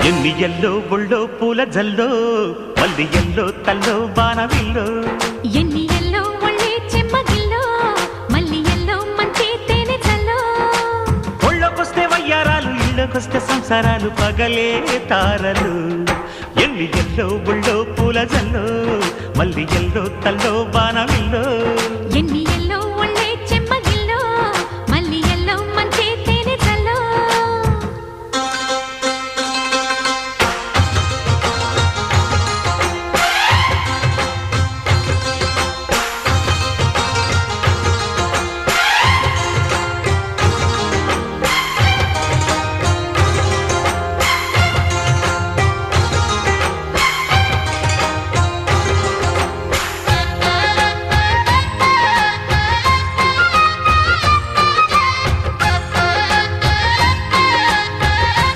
ఎన్ని ఎల్లో ఒళ్ళో పూల జల్లో మల్లి ఎల్లో తల్లో బాణవిల్లో ఎన్ని ఎల్లో ఒళ్ళే చెమ్మగిల్లో మల్లి ఎల్లో మంచి తేనె చల్లో ఒళ్ళొకొస్తే వయ్యారాలు ఇళ్ళకొస్తే సంసారాలు పగలే తారలు ఎన్ని ఎల్లో ఒళ్ళో పూల జల్లో మల్లి ఎల్లో తల్లో బాణవిల్లో